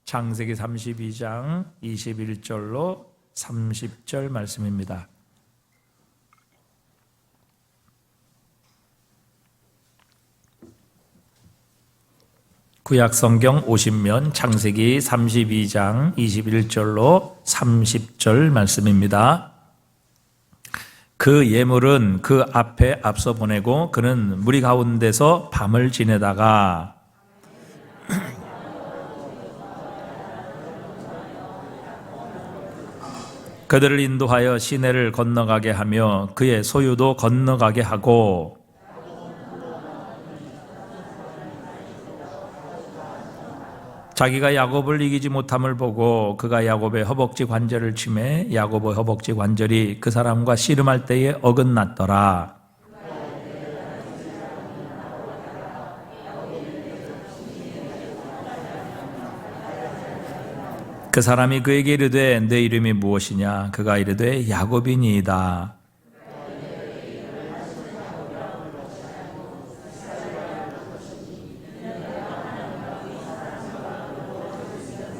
창세기 32장 21절로 30절 말씀입니다. 구약 성경 50면 창세기 32장 21절로 30절 말씀입니다. 그 예물은 그 앞에 앞서 보내고 그는 무리 가운데서 밤을 지내다가 그들을 인도하여 시내를 건너가게 하며 그의 소유도 건너가게 하고 자기가 야곱을 이기지 못함을 보고 그가 야곱의 허벅지 관절을 치매 야곱의 허벅지 관절이 그 사람과 씨름할 때에 어긋났더라. 그 사람이 그에게 이르되 내 이름이 무엇이냐? 그가 이르되 야곱이니이다.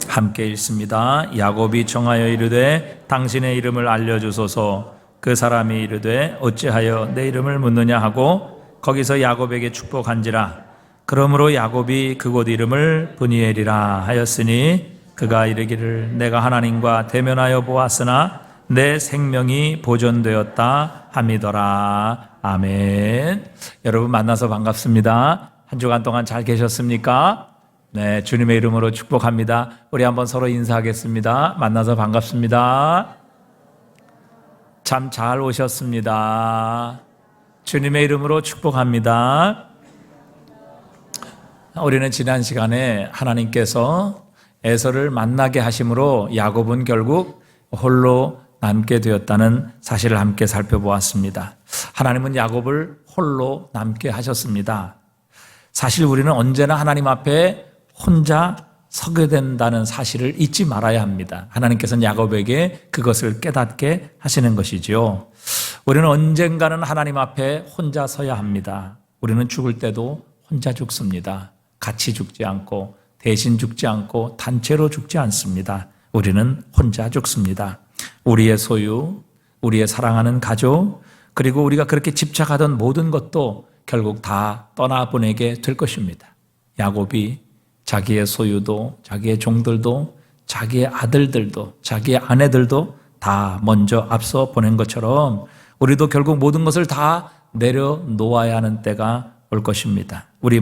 함께 읽습니다. 야곱이 청하여 이르되 당신의 이름을 알려주소서. 그 사람이 이르되 어찌하여 내 이름을 묻느냐 하고 거기서 야곱에게 축복한지라. 그러므로 야곱이 그곳 이름을 브니엘이라 하였으니 그가 이르기를 내가 하나님과 대면하여 보았으나 내 생명이 보존되었다 함이더라. 아멘. 여러분 만나서 반갑습니다. 한 주간 동안 잘 계셨습니까? 네, 주님의 이름으로 축복합니다. 우리 한번 서로 인사하겠습니다. 만나서 반갑습니다. 참 잘 오셨습니다. 주님의 이름으로 축복합니다. 우리는 지난 시간에 하나님께서 에서를 만나게 하심으로 야곱은 결국 홀로 남게 되었다는 사실을 함께 살펴보았습니다. 하나님은 야곱을 홀로 남게 하셨습니다. 사실 우리는 언제나 하나님 앞에 혼자 서게 된다는 사실을 잊지 말아야 합니다. 하나님께서는 야곱에게 그것을 깨닫게 하시는 것이지요. 우리는 언젠가는 하나님 앞에 혼자 서야 합니다. 우리는 죽을 때도 혼자 죽습니다. 같이 죽지 않고 대신 죽지 않고 단체로 죽지 않습니다. 우리는 혼자 죽습니다. 우리의 소유, 우리의 사랑하는 가족, 그리고 우리가 그렇게 집착하던 모든 것도 결국 다 떠나보내게 될 것입니다. 야곱이 자기의 소유도, 자기의 종들도, 자기의 아들들도, 자기의 아내들도 다 먼저 앞서 보낸 것처럼 우리도 결국 모든 것을 다 내려놓아야 하는 때가 올 것입니다. 우리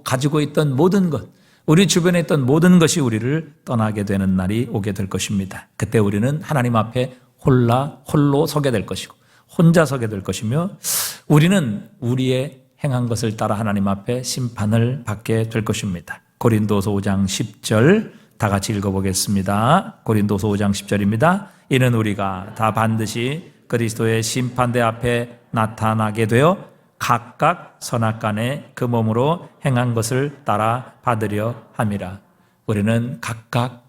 가지고 있던 모든 것, 우리 주변에 있던 모든 것이 우리를 떠나게 되는 날이 오게 될 것입니다. 그때 우리는 하나님 앞에 홀로 서게 될 것이고 혼자 서게 될 것이며 우리는 우리의 행한 것을 따라 하나님 앞에 심판을 받게 될 것입니다. 고린도서 5장 10절 다 같이 읽어보겠습니다. 고린도서 5장 10절입니다. 이는 우리가 다 반드시 그리스도의 심판대 앞에 나타나게 되어 각각 선악간에 그 몸으로 행한 것을 따라 받으려 함이라. 우리는 각각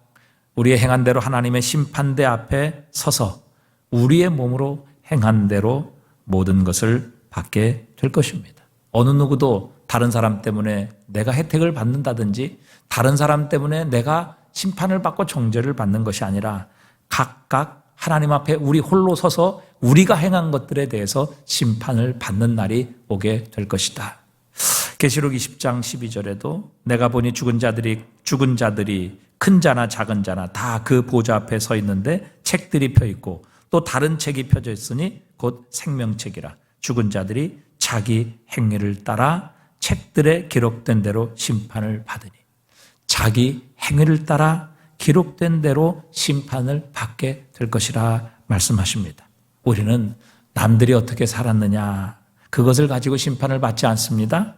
우리의 행한 대로 하나님의 심판대 앞에 서서 우리의 몸으로 행한 대로 모든 것을 받게 될 것입니다. 어느 누구도 다른 사람 때문에 내가 혜택을 받는다든지 다른 사람 때문에 내가 심판을 받고 정죄를 받는 것이 아니라 각각 하나님 앞에 우리 홀로 서서 우리가 행한 것들에 대해서 심판을 받는 날이 오게 될 것이다. 계시록 20장 12절에도 내가 보니 죽은 자들이 큰 자나 작은 자나 다 그 보좌 앞에 서 있는데 책들이 펴 있고 또 다른 책이 펴져 있으니 곧 생명책이라. 죽은 자들이 자기 행위를 따라 책들에 기록된 대로 심판을 받으니 자기 행위를 따라 기록된 대로 심판을 받게 될 것이라 말씀하십니다. 우리는 남들이 어떻게 살았느냐 그것을 가지고 심판을 받지 않습니다.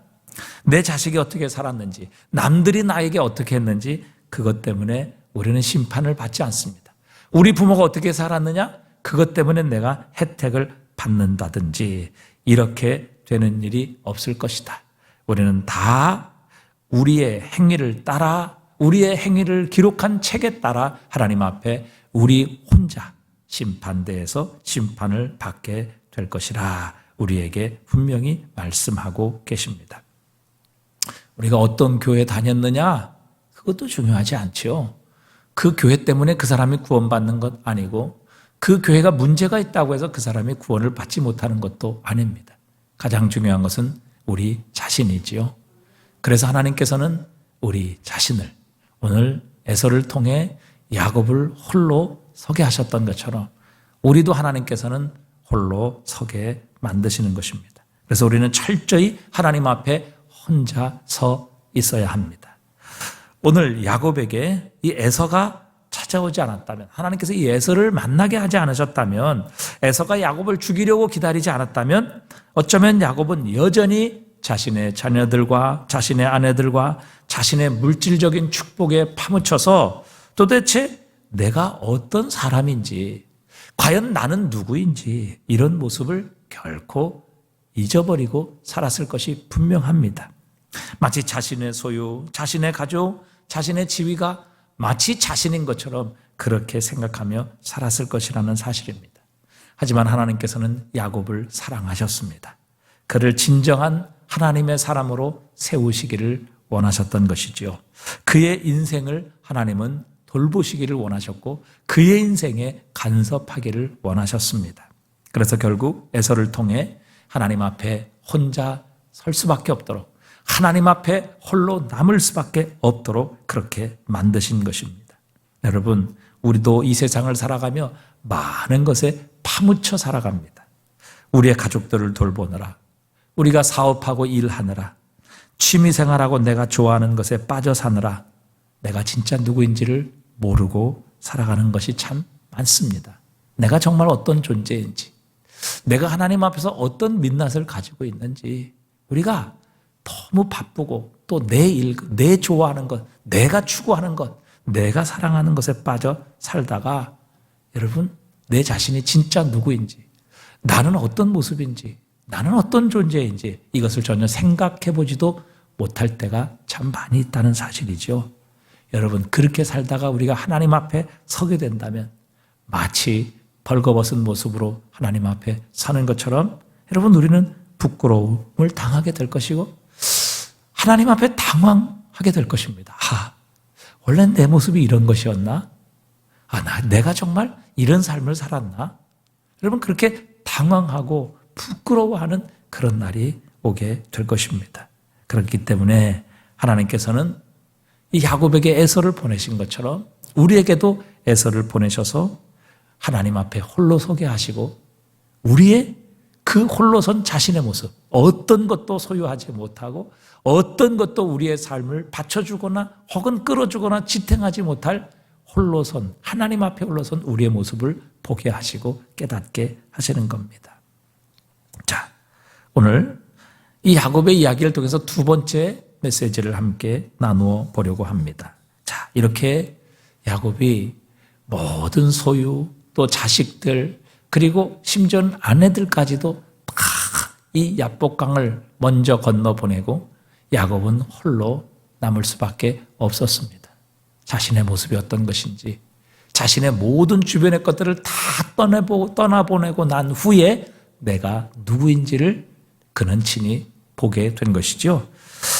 내 자식이 어떻게 살았는지 남들이 나에게 어떻게 했는지 그것 때문에 우리는 심판을 받지 않습니다. 우리 부모가 어떻게 살았느냐 그것 때문에 내가 혜택을 받는다든지 이렇게 되는 일이 없을 것이다. 우리는 다 우리의 행위를 따라 우리의 행위를 기록한 책에 따라 하나님 앞에 우리 혼자 심판대에서 심판을 받게 될 것이라 우리에게 분명히 말씀하고 계십니다. 우리가 어떤 교회 다녔느냐 그것도 중요하지 않지요. 그 교회 때문에 그 사람이 구원받는 것 아니고 그 교회가 문제가 있다고 해서 그 사람이 구원을 받지 못하는 것도 아닙니다. 가장 중요한 것은 우리 자신이지요. 그래서 하나님께서는 우리 자신을 오늘 에서를 통해 야곱을 홀로 서게 하셨던 것처럼 우리도 하나님께서는 홀로 서게 만드시는 것입니다. 그래서 우리는 철저히 하나님 앞에 혼자 서 있어야 합니다. 오늘 야곱에게 이 에서가 찾아오지 않았다면, 하나님께서 이 에서를 만나게 하지 않으셨다면, 에서가 야곱을 죽이려고 기다리지 않았다면 어쩌면 야곱은 여전히 자신의 자녀들과 자신의 아내들과 자신의 물질적인 축복에 파묻혀서 도대체 내가 어떤 사람인지, 과연 나는 누구인지 이런 모습을 결코 잊어버리고 살았을 것이 분명합니다. 마치 자신의 소유, 자신의 가족, 자신의 지위가 마치 자신인 것처럼 그렇게 생각하며 살았을 것이라는 사실입니다. 하지만 하나님께서는 야곱을 사랑하셨습니다. 그를 진정한 하나님의 사람으로 세우시기를 원하셨던 것이지요. 그의 인생을 하나님은 돌보시기를 원하셨고 그의 인생에 간섭하기를 원하셨습니다. 그래서 결국 에서를 통해 하나님 앞에 혼자 설 수밖에 없도록, 하나님 앞에 홀로 남을 수밖에 없도록 그렇게 만드신 것입니다. 여러분, 우리도 이 세상을 살아가며 많은 것에 파묻혀 살아갑니다. 우리의 가족들을 돌보느라, 우리가 사업하고 일하느라, 취미생활하고 내가 좋아하는 것에 빠져 사느라 내가 진짜 누구인지를 모르고 살아가는 것이 참 많습니다. 내가 정말 어떤 존재인지, 내가 하나님 앞에서 어떤 민낯을 가지고 있는지, 우리가 너무 바쁘고 또 내 일, 내 좋아하는 것, 내가 추구하는 것, 내가 사랑하는 것에 빠져 살다가 여러분, 내 자신이 진짜 누구인지, 나는 어떤 모습인지, 나는 어떤 존재인지 이것을 전혀 생각해 보지도 못할 때가 참 많이 있다는 사실이죠. 여러분, 그렇게 살다가 우리가 하나님 앞에 서게 된다면 마치 벌거벗은 모습으로 하나님 앞에 사는 것처럼 여러분, 우리는 부끄러움을 당하게 될 것이고 하나님 앞에 당황하게 될 것입니다. 원래 내 모습이 이런 것이었나? 내가 정말 이런 삶을 살았나? 여러분, 그렇게 당황하고 부끄러워하는 그런 날이 오게 될 것입니다. 그렇기 때문에 하나님께서는 이 야곱에게 에서를 보내신 것처럼 우리에게도 에서를 보내셔서 하나님 앞에 홀로 서게 하시고 우리의 그 홀로 선 자신의 모습, 어떤 것도 소유하지 못하고 어떤 것도 우리의 삶을 받쳐주거나 혹은 끌어주거나 지탱하지 못할 홀로 선, 하나님 앞에 홀로 선 우리의 모습을 보게 하시고 깨닫게 하시는 겁니다. 자, 오늘 이 야곱의 이야기를 통해서 두 번째 메시지를 함께 나누어 보려고 합니다. 자, 이렇게 야곱이 모든 소유, 또 자식들, 그리고 심지어 아내들까지도 다 이 야복강을 먼저 건너보내고 야곱은 홀로 남을 수밖에 없었습니다. 자신의 모습이 어떤 것인지, 자신의 모든 주변의 것들을 다 떠나보내고 난 후에 내가 누구인지를 그는 친히 보게 된 것이죠.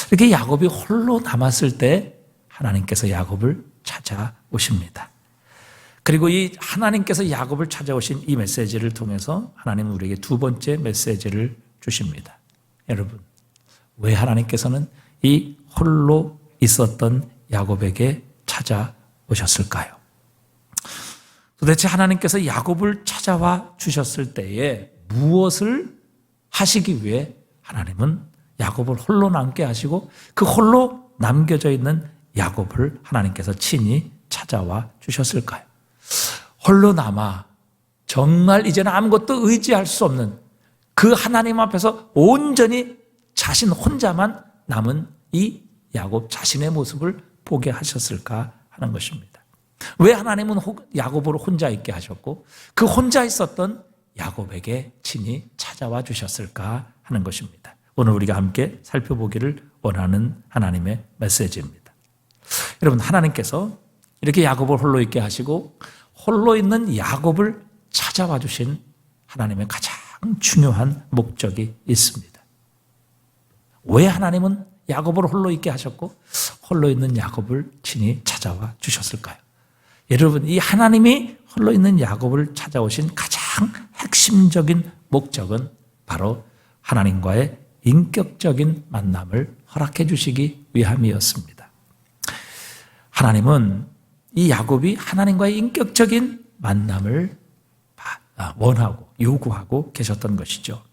이렇게 야곱이 홀로 남았을 때 하나님께서 야곱을 찾아오십니다. 그리고 이 하나님께서 야곱을 찾아오신 이 메시지를 통해서 하나님은 우리에게 두 번째 메시지를 주십니다. 여러분, 왜 하나님께서는 이 홀로 있었던 야곱에게 찾아오셨을까요? 도대체 하나님께서 야곱을 찾아와 주셨을 때에 무엇을 하시기 위해 하나님은 야곱을 홀로 남게 하시고 그 홀로 남겨져 있는 야곱을 하나님께서 친히 찾아와 주셨을까요? 홀로 남아 정말 이제는 아무것도 의지할 수 없는 그 하나님 앞에서 온전히 자신 혼자만 남은 이 야곱 자신의 모습을 보게 하셨을까 하는 것입니다. 왜 하나님은 야곱으로 혼자 있게 하셨고 그 혼자 있었던 야곱에게 친히 찾아와 주셨을까 하는 것입니다. 오늘 우리가 함께 살펴보기를 원하는 하나님의 메시지입니다. 여러분, 하나님께서 이렇게 야곱을 홀로 있게 하시고 홀로 있는 야곱을 찾아와 주신 하나님의 가장 중요한 목적이 있습니다. 왜 하나님은 야곱을 홀로 있게 하셨고 홀로 있는 야곱을 친히 찾아와 주셨을까요? 여러분, 이 하나님이 홀로 있는 야곱을 찾아오신 가장 핵심적인 목적은 바로 하나님과의 인격적인 만남을 허락해 주시기 위함이었습니다. 하나님은 이 야곱이 하나님과의 인격적인 만남을 원하고 요구하고 계셨던 것이죠.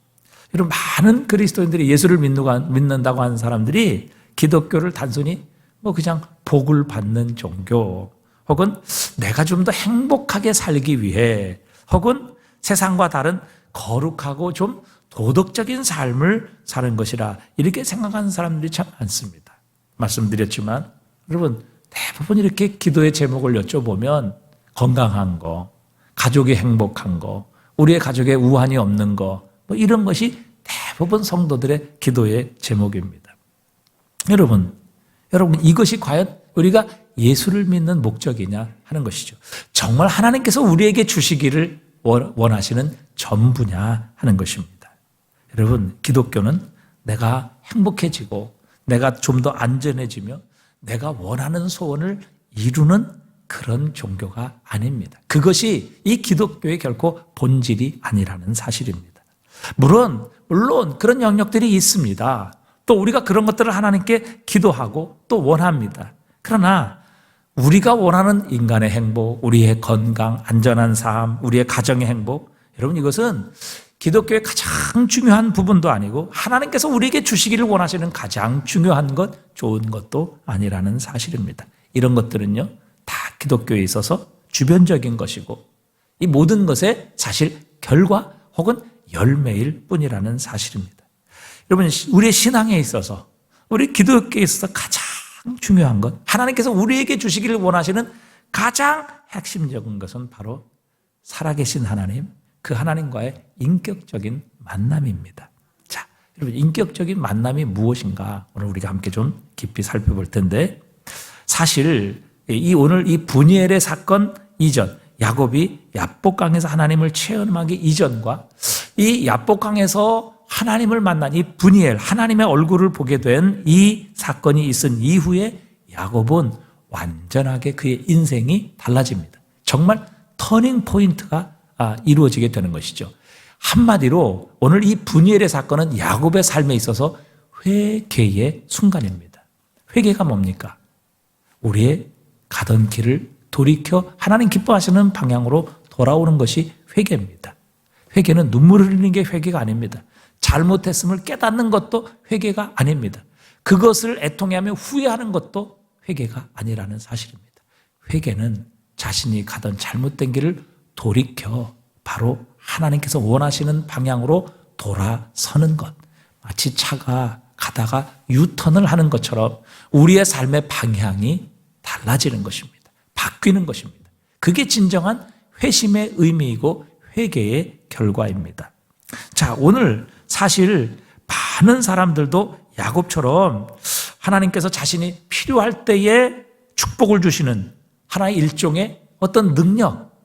여러분, 많은 그리스도인들이 예수를 믿는다고 하는 사람들이 기독교를 단순히 그냥 복을 받는 종교, 혹은 내가 좀 더 행복하게 살기 위해, 혹은 세상과 다른 거룩하고 좀 도덕적인 삶을 사는 것이라 이렇게 생각하는 사람들이 참 많습니다. 말씀드렸지만 여러분, 대부분 이렇게 기도의 제목을 여쭤보면 건강한 거, 가족이 행복한 거, 우리의 가족에 우환이 없는 거, 이런 것이 대부분 성도들의 기도의 제목입니다. 여러분, 이것이 과연 우리가 예수를 믿는 목적이냐 하는 것이죠. 정말 하나님께서 우리에게 주시기를 원하시는 전부냐 하는 것입니다. 여러분, 기독교는 내가 행복해지고 내가 좀 더 안전해지며 내가 원하는 소원을 이루는 그런 종교가 아닙니다. 그것이 이 기독교의 결코 본질이 아니라는 사실입니다. 물론 그런 영역들이 있습니다. 또 우리가 그런 것들을 하나님께 기도하고 또 원합니다. 그러나 우리가 원하는 인간의 행복, 우리의 건강, 안전한 삶, 우리의 가정의 행복, 여러분, 이것은 기독교의 가장 중요한 부분도 아니고 하나님께서 우리에게 주시기를 원하시는 가장 중요한 것, 좋은 것도 아니라는 사실입니다. 이런 것들은요, 다 기독교에 있어서 주변적인 것이고 이 모든 것의 사실 결과 혹은 열매일 뿐이라는 사실입니다. 여러분, 우리의 신앙에 있어서, 우리 기독교에 있어서 가장 중요한 것, 하나님께서 우리에게 주시기를 원하시는 가장 핵심적인 것은 바로 살아계신 하나님, 그 하나님과의 인격적인 만남입니다. 자, 여러분, 인격적인 만남이 무엇인가 오늘 우리가 함께 좀 깊이 살펴볼 텐데, 사실 오늘 이 브니엘의 사건 이전, 야곱이 야복강에서 하나님을 체험하기 이전과 이 야복강에서 하나님을 만난 이 브니엘, 하나님의 얼굴을 보게 된 이 사건이 있은 이후에 야곱은 완전하게 그의 인생이 달라집니다. 정말 터닝 포인트가 이루어지게 되는 것이죠. 한마디로 오늘 이 브니엘의 사건은 야곱의 삶에 있어서 회개의 순간입니다. 회개가 뭡니까? 우리의 가던 길을 돌이켜 하나님 기뻐하시는 방향으로 돌아오는 것이 회개입니다. 회개는 눈물을 흘리는 게 회개가 아닙니다. 잘못했음을 깨닫는 것도 회개가 아닙니다. 그것을 애통해하며 후회하는 것도 회개가 아니라는 사실입니다. 회개는 자신이 가던 잘못된 길을 돌이켜 바로 하나님께서 원하시는 방향으로 돌아서는 것. 마치 차가 가다가 유턴을 하는 것처럼 우리의 삶의 방향이 달라지는 것입니다. 바뀌는 것입니다. 그게 진정한 회심의 의미이고 회개의 결과입니다. 자, 오늘 사실 많은 사람들도 야곱처럼 하나님께서 자신이 필요할 때에 축복을 주시는 하나의 일종의 어떤 능력,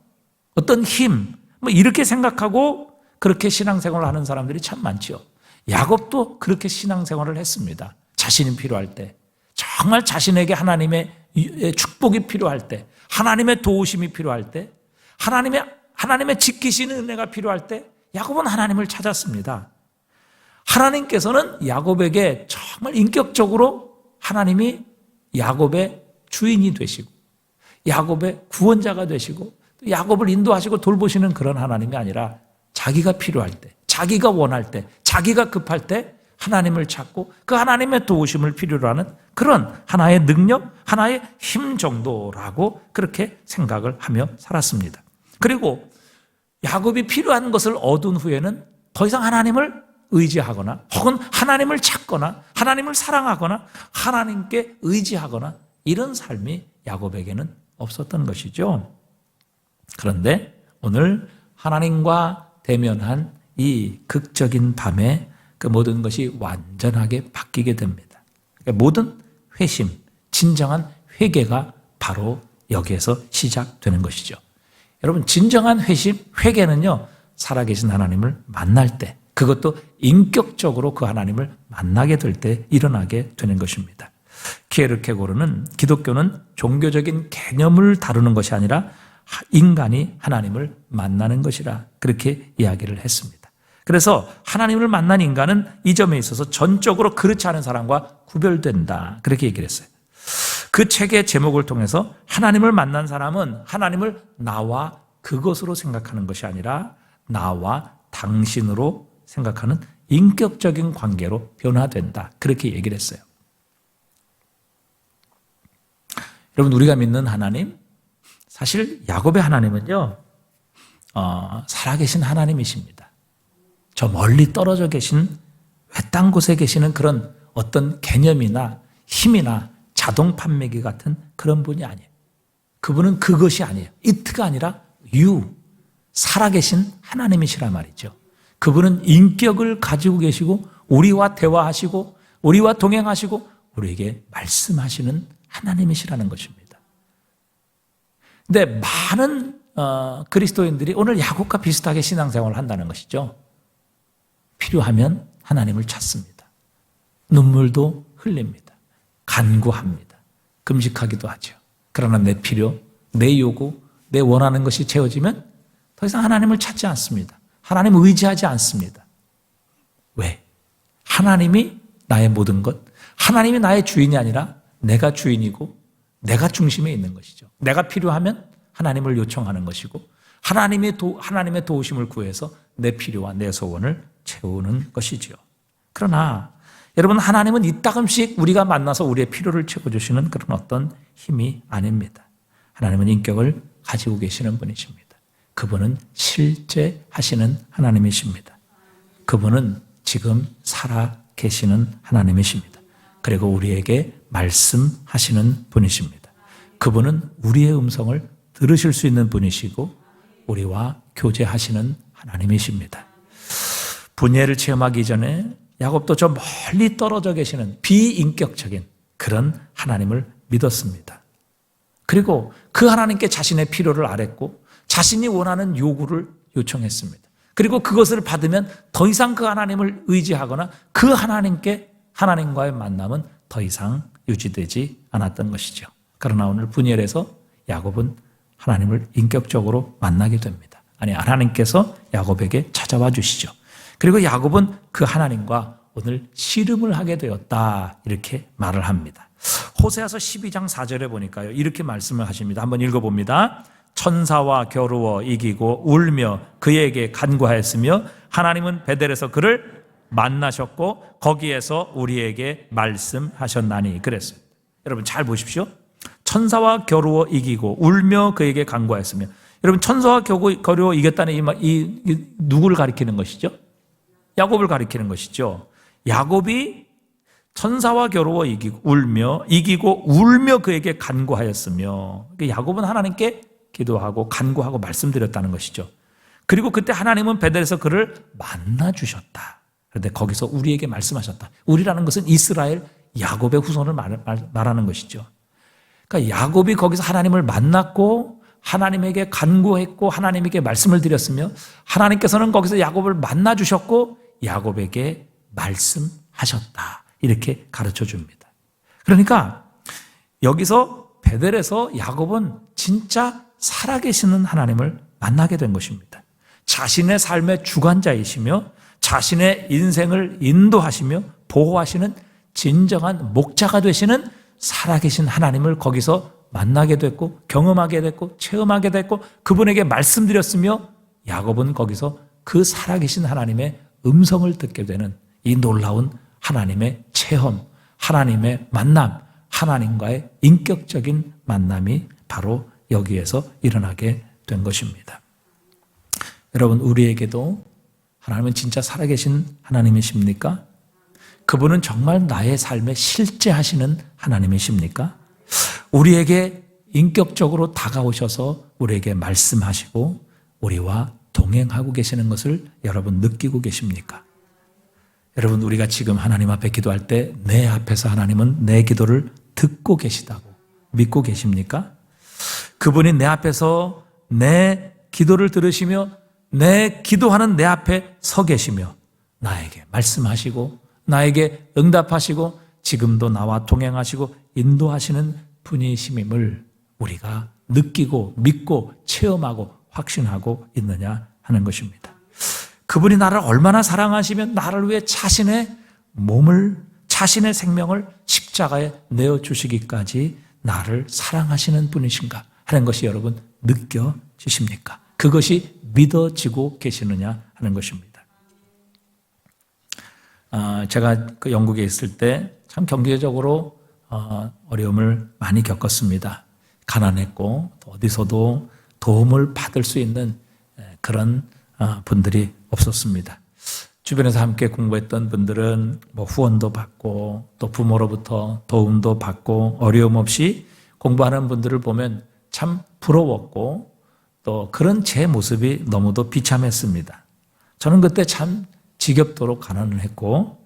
어떤 힘, 이렇게 생각하고 그렇게 신앙생활을 하는 사람들이 참 많죠. 야곱도 그렇게 신앙생활을 했습니다. 자신이 필요할 때, 정말 자신에게 하나님의 축복이 필요할 때, 하나님의 도우심이 필요할 때, 하나님의 지키시는 은혜가 필요할 때 야곱은 하나님을 찾았습니다. 하나님께서는 야곱에게 정말 인격적으로 하나님이 야곱의 주인이 되시고 야곱의 구원자가 되시고 야곱을 인도하시고 돌보시는 그런 하나님이 아니라 자기가 필요할 때, 자기가 원할 때, 자기가 급할 때 하나님을 찾고 그 하나님의 도우심을 필요로 하는 그런 하나의 능력, 하나의 힘 정도라고 그렇게 생각을 하며 살았습니다. 그리고 야곱이 필요한 것을 얻은 후에는 더 이상 하나님을 의지하거나 혹은 하나님을 찾거나 하나님을 사랑하거나 하나님께 의지하거나 이런 삶이 야곱에게는 없었던 것이죠. 그런데 오늘 하나님과 대면한 이 극적인 밤에 그 모든 것이 완전하게 바뀌게 됩니다. 모든 회심, 진정한 회개가 바로 여기에서 시작되는 것이죠. 여러분, 진정한 회심, 회개는요, 살아계신 하나님을 만날 때, 그것도 인격적으로 그 하나님을 만나게 될 때 일어나게 되는 것입니다. 키에르케고르는 기독교는 종교적인 개념을 다루는 것이 아니라 인간이 하나님을 만나는 것이라 그렇게 이야기를 했습니다. 그래서 하나님을 만난 인간은 이 점에 있어서 전적으로 그렇지 않은 사람과 구별된다 그렇게 얘기를 했어요. 그 책의 제목을 통해서 하나님을 만난 사람은 하나님을 나와 그것으로 생각하는 것이 아니라 나와 당신으로 생각하는 인격적인 관계로 변화된다 그렇게 얘기를 했어요. 여러분, 우리가 믿는 하나님, 사실 야곱의 하나님은요 살아계신 하나님이십니다. 저 멀리 떨어져 계신 외딴 곳에 계시는 그런 어떤 개념이나 힘이나 자동 판매기 같은 그런 분이 아니에요. 그분은 그것이 아니에요. it가 아니라 you, 살아계신 하나님이시란 말이죠. 그분은 인격을 가지고 계시고 우리와 대화하시고 우리와 동행하시고 우리에게 말씀하시는 하나님이시라는 것입니다. 근데 많은 그리스도인들이 오늘 야곱과 비슷하게 신앙생활을 한다는 것이죠. 필요하면 하나님을 찾습니다. 눈물도 흘립니다. 간구합니다. 금식하기도 하죠. 그러나 내 필요, 내 요구, 내 원하는 것이 채워지면 더 이상 하나님을 찾지 않습니다. 하나님 의지하지 않습니다. 왜? 하나님이 나의 모든 것, 하나님이 나의 주인이 아니라 내가 주인이고 내가 중심에 있는 것이죠. 내가 필요하면 하나님을 요청하는 것이고 하나님의 도우심을 구해서 내 필요와 내 소원을 채우는 것이지요. 그러나 여러분, 하나님은 이따금씩 우리가 만나서 우리의 필요를 채워주시는 그런 어떤 힘이 아닙니다. 하나님은 인격을 가지고 계시는 분이십니다. 그분은 실제 하시는 하나님이십니다. 그분은 지금 살아 계시는 하나님이십니다. 그리고 우리에게 말씀하시는 분이십니다. 그분은 우리의 음성을 들으실 수 있는 분이시고 우리와 교제하시는 하나님이십니다. 분예를 체험하기 전에 야곱도 저 멀리 떨어져 계시는 비인격적인 그런 하나님을 믿었습니다. 그리고 그 하나님께 자신의 필요를 아뢰고 자신이 원하는 요구를 요청했습니다. 그리고 그것을 받으면 더 이상 그 하나님을 의지하거나 그 하나님과의 만남은 더 이상 유지되지 않았던 것이죠. 그러나 오늘 분열에서 야곱은 하나님을 인격적으로 만나게 됩니다. 아니, 하나님께서 야곱에게 찾아와 주시죠. 그리고 야곱은 그 하나님과 오늘 씨름을 하게 되었다 이렇게 말을 합니다. 호세아서 12장 4절에 보니까요 이렇게 말씀을 하십니다. 한번 읽어봅니다. 천사와 겨루어 이기고 울며 그에게 간구하였으며 하나님은 베델에서 그를 만나셨고 거기에서 우리에게 말씀하셨나니 그랬어요. 여러분 잘 보십시오. 천사와 겨루어 이기고 울며 그에게 간구하였으며, 여러분 천사와 겨루어 이겼다는 이 누구를 가리키는 것이죠? 야곱을 가리키는 것이죠. 야곱이 천사와 겨루어 이기고 울며 그에게 간구하였으며, 야곱은 하나님께 기도하고 간구하고 말씀드렸다는 것이죠. 그리고 그때 하나님은 베델에서 그를 만나 주셨다. 그런데 거기서 우리에게 말씀하셨다. 우리라는 것은 이스라엘 야곱의 후손을 말하는 것이죠. 그러니까 야곱이 거기서 하나님을 만났고 하나님에게 간구했고 하나님에게 말씀을 드렸으며, 하나님께서는 거기서 야곱을 만나 주셨고 야곱에게 말씀하셨다. 이렇게 가르쳐 줍니다. 그러니까 여기서 베델에서 야곱은 진짜 살아계시는 하나님을 만나게 된 것입니다. 자신의 삶의 주관자이시며 자신의 인생을 인도하시며 보호하시는 진정한 목자가 되시는 살아계신 하나님을 거기서 만나게 됐고 경험하게 됐고 체험하게 됐고 그분에게 말씀드렸으며, 야곱은 거기서 그 살아계신 하나님의 음성을 듣게 되는 이 놀라운 하나님의 체험, 하나님의 만남, 하나님과의 인격적인 만남이 바로 여기에서 일어나게 된 것입니다. 여러분, 우리에게도 하나님은 진짜 살아계신 하나님이십니까? 그분은 정말 나의 삶에 실제 하시는 하나님이십니까? 우리에게 인격적으로 다가오셔서 우리에게 말씀하시고 우리와 동행하고 계시는 것을 여러분 느끼고 계십니까? 여러분, 우리가 지금 하나님 앞에 기도할 때 내 앞에서 하나님은 내 기도를 듣고 계시다고 믿고 계십니까? 그분이 내 앞에서 내 기도를 들으시며 내 기도하는 내 앞에 서 계시며 나에게 말씀하시고 나에게 응답하시고 지금도 나와 동행하시고 인도하시는 분이심임을 우리가 느끼고 믿고 체험하고 확신하고 있느냐 하는 것입니다. 그분이 나를 얼마나 사랑하시면 나를 위해 자신의 몸을, 자신의 생명을 십자가에 내어주시기까지 나를 사랑하시는 분이신가 하는 것이 여러분 느껴지십니까? 그것이 믿어지고 계시느냐 하는 것입니다. 제가 그 영국에 있을 때 참 경제적으로 어려움을 많이 겪었습니다. 가난했고 어디서도 도움을 받을 수 있는 그런 분들이 없었습니다. 주변에서 함께 공부했던 분들은 뭐 후원도 받고 또 부모로부터 도움도 받고 어려움 없이 공부하는 분들을 보면 참 부러웠고 또 그런 제 모습이 너무도 비참했습니다. 저는 그때 참 지겹도록 가난을 했고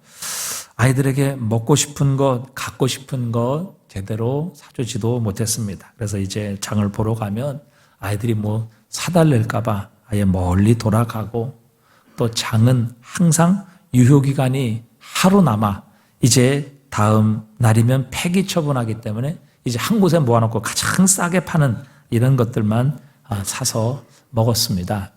아이들에게 먹고 싶은 것, 갖고 싶은 것 제대로 사주지도 못했습니다. 그래서 이제 장을 보러 가면 아이들이 뭐 사달랠까 봐 아예 멀리 돌아가고 또 장은 항상 유효기간이 하루 남아 이제 다음 날이면 폐기 처분하기 때문에 이제 한 곳에 모아놓고 가장 싸게 파는 이런 것들만 사서 먹었습니다.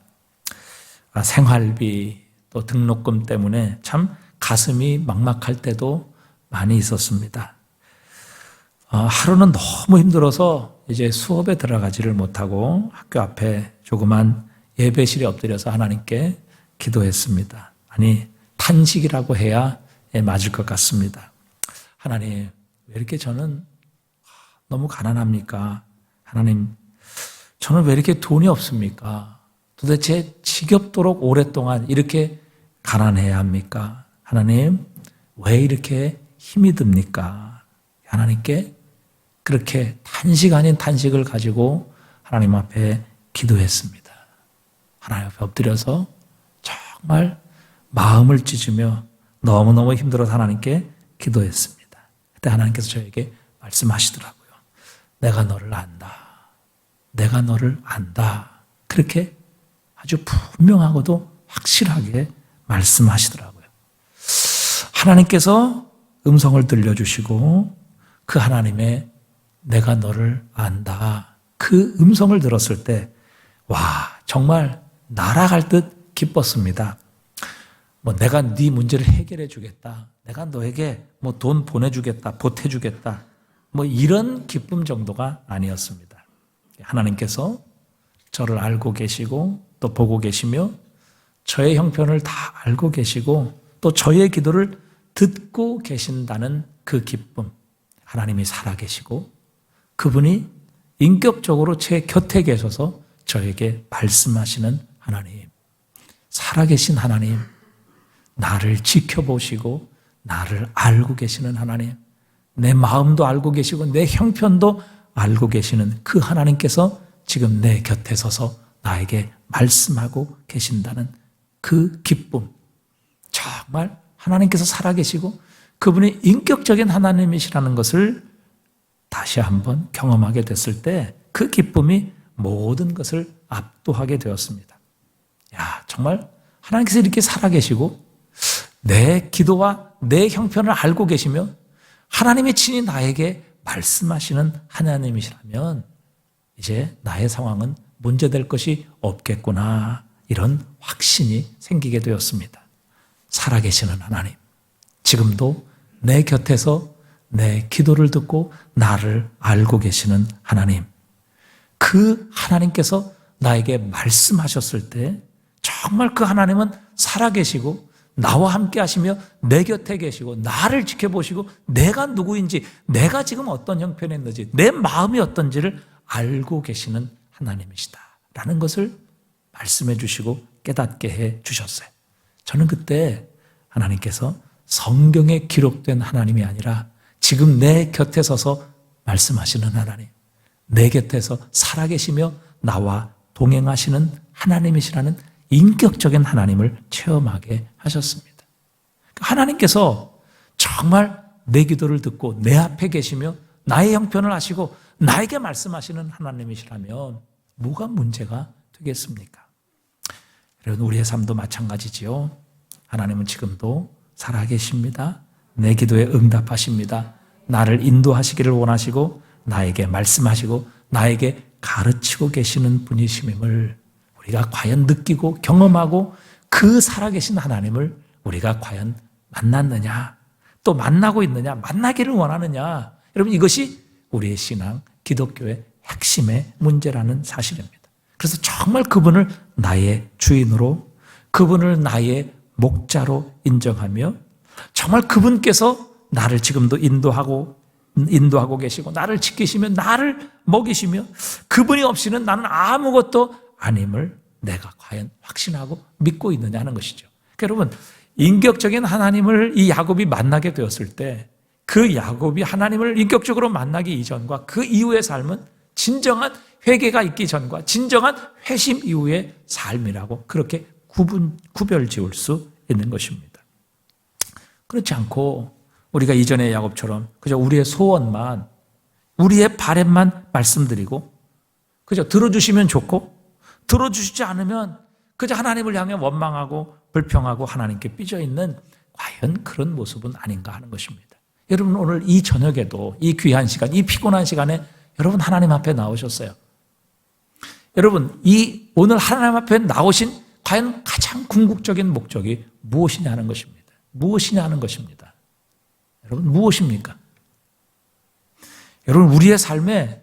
생활비 또 등록금 때문에 참 가슴이 막막할 때도 많이 있었습니다. 하루는 너무 힘들어서 이제 수업에 들어가지를 못하고 학교 앞에 조그만 예배실에 엎드려서 하나님께 기도했습니다. 아니 탄식이라고 해야 맞을 것 같습니다. 하나님 왜 이렇게 저는 너무 가난합니까? 하나님 저는 왜 이렇게 돈이 없습니까? 도대체 지겹도록 오랫동안 이렇게 가난해야 합니까? 하나님 왜 이렇게 힘이 듭니까? 하나님께 그렇게 탄식 아닌 탄식을 가지고 하나님 앞에 기도했습니다. 하나님 앞에 엎드려서 정말 마음을 찢으며 너무너무 힘들어서 하나님께 기도했습니다. 그때 하나님께서 저에게 말씀하시더라고요. 내가 너를 안다. 내가 너를 안다. 그렇게 아주 분명하고도 확실하게 말씀하시더라고요. 하나님께서 음성을 들려주시고 그 하나님의 내가 너를 안다. 그 음성을 들었을 때 와 정말 날아갈 듯 기뻤습니다. 뭐 내가 네 문제를 해결해 주겠다. 내가 너에게 뭐 돈 보내주겠다. 보태주겠다. 뭐 이런 기쁨 정도가 아니었습니다. 하나님께서 저를 알고 계시고 또 보고 계시며 저의 형편을 다 알고 계시고 또 저의 기도를 듣고 계신다는 그 기쁨. 하나님이 살아계시고 그분이 인격적으로 제 곁에 계셔서 저에게 말씀하시는 하나님. 살아계신 하나님. 나를 지켜보시고 나를 알고 계시는 하나님. 내 마음도 알고 계시고 내 형편도 알고 계시는 그 하나님께서 지금 내 곁에 서서 나에게 말씀하고 계신다는 그 기쁨. 정말 하나님께서 살아계시고 그분이 인격적인 하나님이시라는 것을 다시 한번 경험하게 됐을 때 그 기쁨이 모든 것을 압도하게 되었습니다. 야, 정말 하나님께서 이렇게 살아계시고 내 기도와 내 형편을 알고 계시며 하나님이 친히 나에게 말씀하시는 하나님이시라면 이제 나의 상황은 문제될 것이 없겠구나 이런 확신이 생기게 되었습니다. 살아계시는 하나님, 지금도 내 곁에서 내 기도를 듣고 나를 알고 계시는 하나님, 그 하나님께서 나에게 말씀하셨을 때 정말 그 하나님은 살아계시고 나와 함께 하시며 내 곁에 계시고 나를 지켜보시고 내가 누구인지 내가 지금 어떤 형편에 있는지 내 마음이 어떤지를 알고 계시는 하나님이시다라는 것을 말씀해 주시고 깨닫게 해 주셨어요. 저는 그때 하나님께서 성경에 기록된 하나님이 아니라 지금 내 곁에 서서 말씀하시는 하나님, 내 곁에서 살아계시며 나와 동행하시는 하나님이시라는 인격적인 하나님을 체험하게 하셨습니다. 하나님께서 정말 내 기도를 듣고 내 앞에 계시며 나의 형편을 아시고 나에게 말씀하시는 하나님이시라면 뭐가 문제가 되겠습니까? 여러분, 우리의 삶도 마찬가지지요. 하나님은 지금도 살아계십니다. 내 기도에 응답하십니다. 나를 인도하시기를 원하시고 나에게 말씀하시고 나에게 가르치고 계시는 분이심을 우리가 과연 느끼고 경험하고 그 살아계신 하나님을 우리가 과연 만났느냐, 또 만나고 있느냐, 만나기를 원하느냐. 여러분, 이것이 우리의 신앙, 기독교의 핵심의 문제라는 사실입니다. 그래서 정말 그분을 나의 주인으로, 그분을 나의 목자로 인정하며 정말 그분께서 나를 지금도 인도하고 계시고 나를 지키시며 나를 먹이시며 그분이 없이는 나는 아무것도 아님을 내가 과연 확신하고 믿고 있느냐 하는 것이죠. 그러니까 여러분, 인격적인 하나님을 이 야곱이 만나게 되었을 때 그 야곱이 하나님을 인격적으로 만나기 이전과 그 이후의 삶은 진정한 회개가 있기 전과 진정한 회심 이후의 삶이라고 그렇게 구별 지을 수 있는 것입니다. 그렇지 않고 우리가 이전의 야곱처럼 그저 우리의 소원만, 우리의 바램만 말씀드리고 그저 들어주시면 좋고 들어주시지 않으면 그저 하나님을 향해 원망하고 불평하고 하나님께 삐져있는 과연 그런 모습은 아닌가 하는 것입니다. 여러분, 오늘 이 저녁에도 이 귀한 시간, 이 피곤한 시간에 여러분 하나님 앞에 나오셨어요. 여러분, 이 오늘 하나님 앞에 나오신 과연 가장 궁극적인 목적이 무엇이냐 하는 것입니다. 무엇이냐 하는 것입니다. 여러분, 무엇입니까? 여러분, 우리의 삶에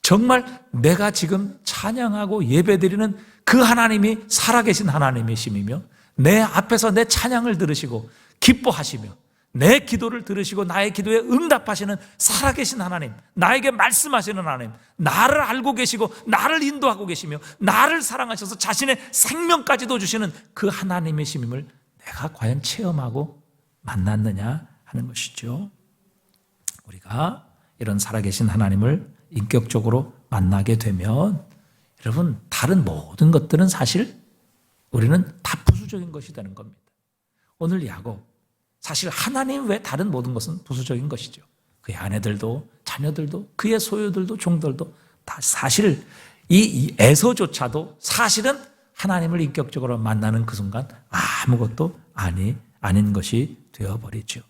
정말 내가 지금 찬양하고 예배드리는 그 하나님이 살아계신 하나님이심이며 내 앞에서 내 찬양을 들으시고 기뻐하시며 내 기도를 들으시고 나의 기도에 응답하시는 살아계신 하나님, 나에게 말씀하시는 하나님, 나를 알고 계시고 나를 인도하고 계시며 나를 사랑하셔서 자신의 생명까지도 주시는 그 하나님이심을 내가 과연 체험하고 만났느냐 하는 것이죠. 우리가 이런 살아계신 하나님을 인격적으로 만나게 되면 여러분, 다른 모든 것들은 사실 우리는 다 부수적인 것이 되는 겁니다. 오늘 야곱, 사실 하나님 외 다른 모든 것은 부수적인 것이죠. 그의 아내들도 자녀들도 그의 소유들도 종들도 다 사실 이 에서조차도 사실은 하나님을 인격적으로 만나는 그 순간 아무것도 아닌 것이 되어버리죠.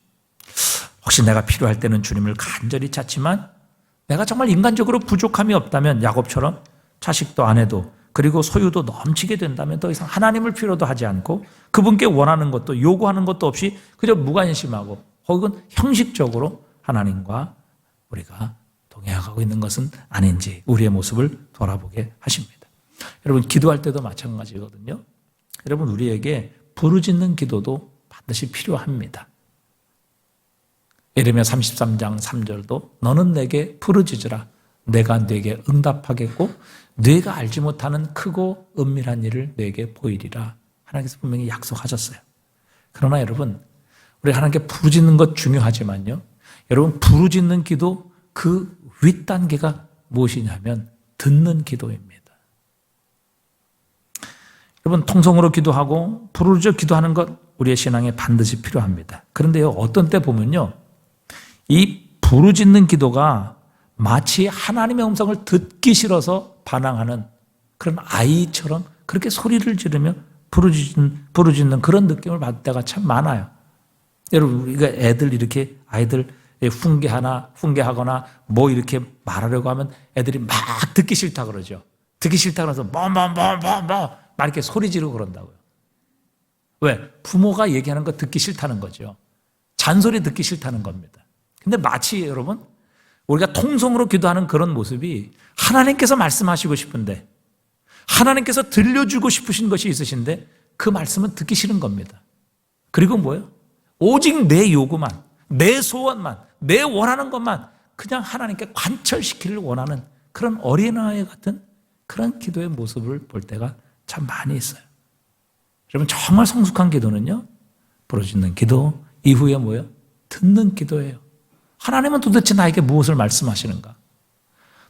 혹시 내가 필요할 때는 주님을 간절히 찾지만 내가 정말 인간적으로 부족함이 없다면 야곱처럼 자식도 아내도 그리고 소유도 넘치게 된다면 더 이상 하나님을 필요도 하지 않고 그분께 원하는 것도 요구하는 것도 없이 그저 무관심하고 혹은 형식적으로 하나님과 우리가 동행하고 있는 것은 아닌지 우리의 모습을 돌아보게 하십니다. 여러분, 기도할 때도 마찬가지거든요. 여러분, 우리에게 부르짖는 기도도 반드시 필요합니다. 예레미야 33장 3절도 너는 내게 부르짖으라 내가 네게 응답하겠고 네가 알지 못하는 크고 은밀한 일을 네게 보이리라. 하나님께서 분명히 약속하셨어요. 그러나 여러분, 우리 하나님께 부르짖는 것 중요하지만요, 여러분, 부르짖는 기도 그 윗단계가 무엇이냐면 듣는 기도입니다. 여러분, 통성으로 기도하고 부르짖어 기도하는 것 우리의 신앙에 반드시 필요합니다. 그런데요, 어떤 때 보면요, 이 부르짖는 기도가 마치 하나님의 음성을 듣기 싫어서 반항하는 그런 아이처럼 그렇게 소리를 지르며 부르짖는 그런 느낌을 받을 때가 참 많아요. 여러분, 우리가 애들 이렇게 아이들 훈계하거나 뭐 이렇게 말하려고 하면 애들이 막 듣기 싫다 그러죠. 듣기 싫다 그래서 막 이렇게 소리 지르고 그런다고요. 왜? 부모가 얘기하는 거 듣기 싫다는 거죠. 잔소리 듣기 싫다는 겁니다. 근데 마치 여러분, 우리가 통성으로 기도하는 그런 모습이 하나님께서 말씀하시고 싶은데 하나님께서 들려주고 싶으신 것이 있으신데 그 말씀은 듣기 싫은 겁니다. 그리고 뭐예요? 오직 내 요구만, 내 소원만, 내 원하는 것만 그냥 하나님께 관철시키를 원하는 그런 어린아이 같은 그런 기도의 모습을 볼 때가 참 많이 있어요. 여러분, 정말 성숙한 기도는요, 부르짖는 기도 이후에 뭐예요? 듣는 기도예요. 하나님은 도대체 나에게 무엇을 말씀하시는가?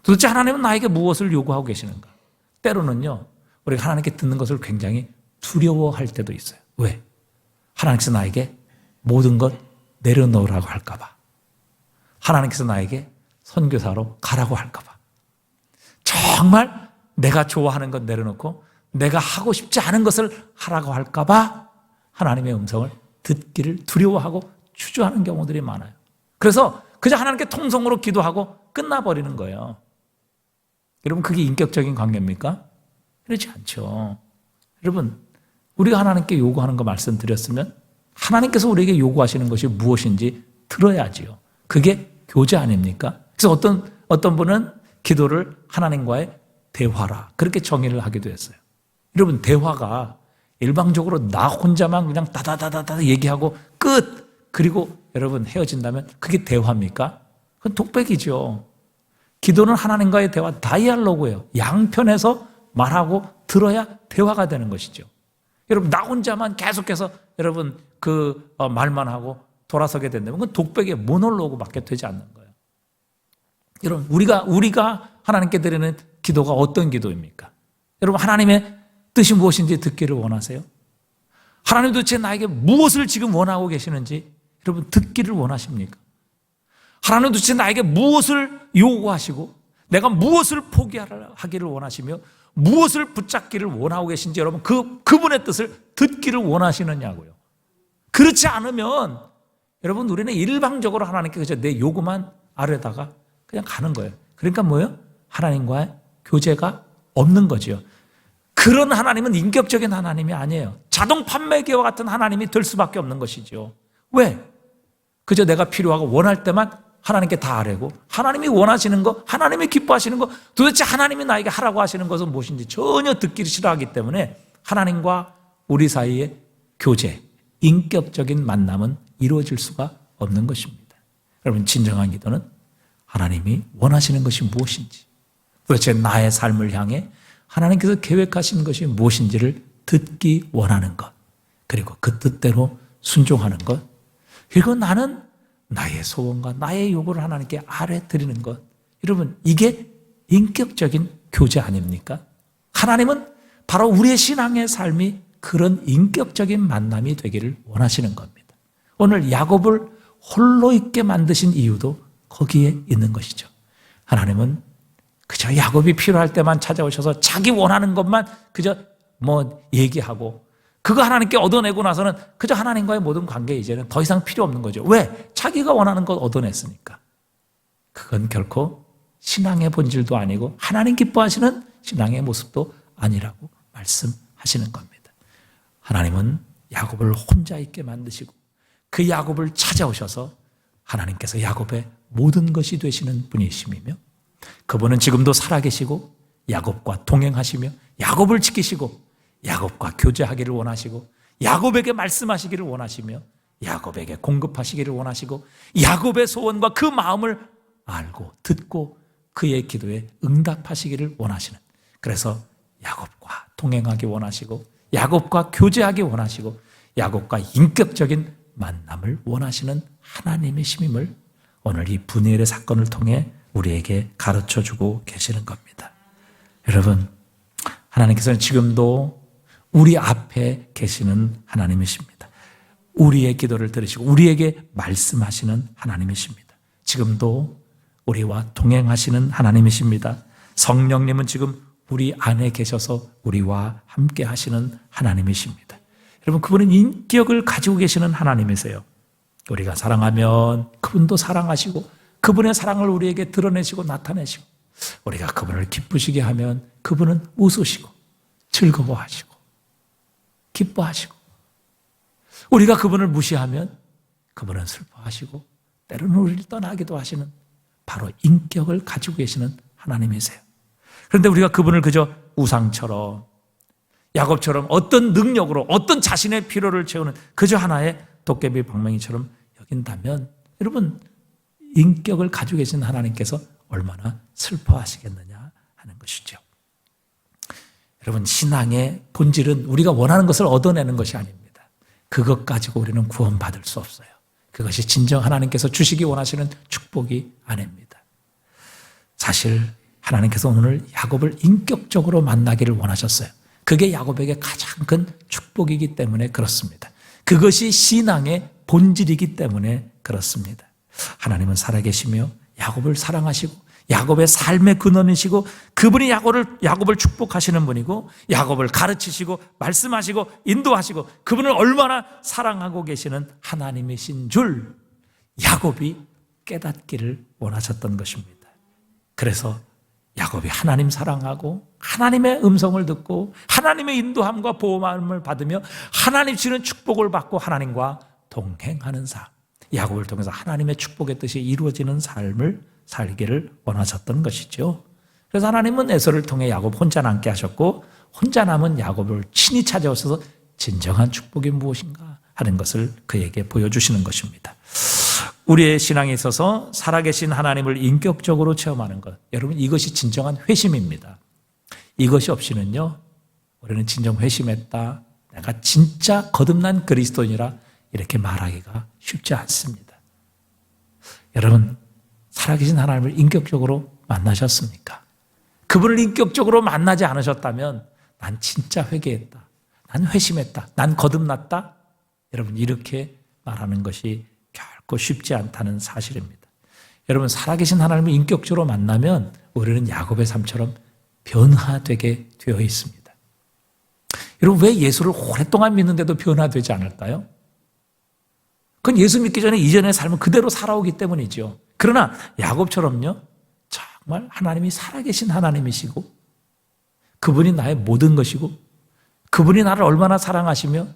도대체 하나님은 나에게 무엇을 요구하고 계시는가? 때로는요, 우리가 하나님께 듣는 것을 굉장히 두려워할 때도 있어요. 왜? 하나님께서 나에게 모든 것 내려놓으라고 할까 봐. 하나님께서 나에게 선교사로 가라고 할까 봐. 정말 내가 좋아하는 것 내려놓고 내가 하고 싶지 않은 것을 하라고 할까 봐 하나님의 음성을 듣기를 두려워하고 주저하는 경우들이 많아요. 그래서 그저 하나님께 통성으로 기도하고 끝나버리는 거예요. 여러분, 그게 인격적인 관계입니까? 그렇지 않죠. 여러분, 우리가 하나님께 요구하는 거 말씀드렸으면 하나님께서 우리에게 요구하시는 것이 무엇인지 들어야지요. 그게 교제 아닙니까? 그래서 어떤 분은 기도를 하나님과의 대화라 그렇게 정의를 하기도 했어요. 여러분, 대화가 일방적으로 나 혼자만 그냥 다다다다다 얘기하고 끝! 그리고 여러분 헤어진다면 그게 대화입니까? 그건 독백이죠. 기도는 하나님과의 대화, 다이알로그예요. 양편에서 말하고 들어야 대화가 되는 것이죠. 여러분, 나 혼자만 계속해서 여러분 말만 하고 돌아서게 된다면 그건 독백의 모놀로그밖에 되지 않는 거예요. 여러분, 우리가 하나님께 드리는 기도가 어떤 기도입니까? 여러분, 하나님의 뜻이 무엇인지 듣기를 원하세요? 하나님 도대체 나에게 무엇을 지금 원하고 계시는지 여러분 듣기를 원하십니까? 하나님 도대체 나에게 무엇을 요구하시고 내가 무엇을 포기하기를 원하시며 무엇을 붙잡기를 원하고 계신지 여러분 그분의 뜻을 듣기를 원하시느냐고요. 그렇지 않으면 여러분 우리는 일방적으로 하나님께 그저 내 요구만 아래다가 그냥 가는 거예요. 그러니까 뭐예요? 하나님과의 교제가 없는 거죠. 그런 하나님은 인격적인 하나님이 아니에요. 자동 판매기와 같은 하나님이 될 수밖에 없는 것이죠. 왜? 그저 내가 필요하고 원할 때만 하나님께 다 하려고 하나님이 원하시는 거, 하나님이 기뻐하시는 거, 도대체 하나님이 나에게 하라고 하시는 것은 무엇인지 전혀 듣기를 싫어하기 때문에 하나님과 우리 사이의 교제, 인격적인 만남은 이루어질 수가 없는 것입니다. 여러분, 진정한 기도는 하나님이 원하시는 것이 무엇인지, 도대체 나의 삶을 향해 하나님께서 계획하신 것이 무엇인지를 듣기 원하는 것, 그리고 그 뜻대로 순종하는 것, 그리고 나는 나의 소원과 나의 요구를 하나님께 아뢰 드리는 것. 여러분, 이게 인격적인 교제 아닙니까? 하나님은 바로 우리의 신앙의 삶이 그런 인격적인 만남이 되기를 원하시는 겁니다. 오늘 야곱을 홀로 있게 만드신 이유도 거기에 있는 것이죠. 하나님은 그저 야곱이 필요할 때만 찾아오셔서 자기 원하는 것만 그저 얘기하고 그거 하나님께 얻어내고 나서는 그저 하나님과의 모든 관계에 이제는 더 이상 필요 없는 거죠. 왜? 자기가 원하는 것 얻어냈으니까. 그건 결코 신앙의 본질도 아니고 하나님 기뻐하시는 신앙의 모습도 아니라고 말씀하시는 겁니다. 하나님은 야곱을 혼자 있게 만드시고 그 야곱을 찾아오셔서 하나님께서 야곱의 모든 것이 되시는 분이심이며 그분은 지금도 살아계시고 야곱과 동행하시며 야곱을 지키시고 야곱과 교제하기를 원하시고 야곱에게 말씀하시기를 원하시며 야곱에게 공급하시기를 원하시고 야곱의 소원과 그 마음을 알고 듣고 그의 기도에 응답하시기를 원하시는, 그래서 야곱과 동행하기 원하시고 야곱과 교제하기 원하시고 야곱과 인격적인 만남을 원하시는 하나님이심임을 오늘 이 분이엘의 사건을 통해 우리에게 가르쳐주고 계시는 겁니다. 여러분, 하나님께서는 지금도 우리 앞에 계시는 하나님이십니다. 우리의 기도를 들으시고 우리에게 말씀하시는 하나님이십니다. 지금도 우리와 동행하시는 하나님이십니다. 성령님은 지금 우리 안에 계셔서 우리와 함께 하시는 하나님이십니다. 여러분, 그분은 인격을 가지고 계시는 하나님이세요. 우리가 사랑하면 그분도 사랑하시고 그분의 사랑을 우리에게 드러내시고 나타내시고 우리가 그분을 기쁘시게 하면 그분은 웃으시고 즐거워하시고 기뻐하시고 우리가 그분을 무시하면 그분은 슬퍼하시고 때로는 우리를 떠나기도 하시는 바로 인격을 가지고 계시는 하나님이세요. 그런데 우리가 그분을 그저 우상처럼 야곱처럼 어떤 능력으로 어떤 자신의 필요를 채우는 그저 하나의 도깨비 방망이처럼 여긴다면 여러분, 인격을 가지고 계신 하나님께서 얼마나 슬퍼하시겠느냐 하는 것이죠. 여러분, 신앙의 본질은 우리가 원하는 것을 얻어내는 것이 아닙니다. 그것 가지고 우리는 구원받을 수 없어요. 그것이 진정 하나님께서 주시기 원하시는 축복이 아닙니다. 사실 하나님께서 오늘 야곱을 인격적으로 만나기를 원하셨어요. 그게 야곱에게 가장 큰 축복이기 때문에 그렇습니다. 그것이 신앙의 본질이기 때문에 그렇습니다. 하나님은 살아계시며 야곱을 사랑하시고 야곱의 삶의 근원이시고 그분이 야곱을 축복하시는 분이고 야곱을 가르치시고 말씀하시고 인도하시고 그분을 얼마나 사랑하고 계시는 하나님이신 줄 야곱이 깨닫기를 원하셨던 것입니다. 그래서 야곱이 하나님 사랑하고 하나님의 음성을 듣고 하나님의 인도함과 보호함을 받으며 하나님 주시는 축복을 받고 하나님과 동행하는 삶, 야곱을 통해서 하나님의 축복의 뜻이 이루어지는 삶을 살기를 원하셨던 것이죠. 그래서 하나님은 에서를 통해 야곱 혼자 남게 하셨고 혼자 남은 야곱을 친히 찾아오셔서 진정한 축복이 무엇인가 하는 것을 그에게 보여주시는 것입니다. 우리의 신앙에 있어서 살아계신 하나님을 인격적으로 체험하는 것, 여러분 이것이 진정한 회심입니다. 이것이 없이는요 우리는 진정 회심했다, 내가 진짜 거듭난 그리스도인이라 이렇게 말하기가 쉽지 않습니다. 여러분 살아계신 하나님을 인격적으로 만나셨습니까? 그분을 인격적으로 만나지 않으셨다면 난 진짜 회개했다, 난 회심했다, 난 거듭났다, 여러분 이렇게 말하는 것이 결코 쉽지 않다는 사실입니다. 여러분 살아계신 하나님을 인격적으로 만나면 우리는 야곱의 삶처럼 변화되게 되어 있습니다. 여러분 왜 예수를 오랫동안 믿는데도 변화되지 않을까요? 그건 예수 믿기 전에 이전의 삶을 그대로 살아오기 때문이죠. 그러나 야곱처럼요 정말 하나님이 살아계신 하나님이시고 그분이 나의 모든 것이고 그분이 나를 얼마나 사랑하시며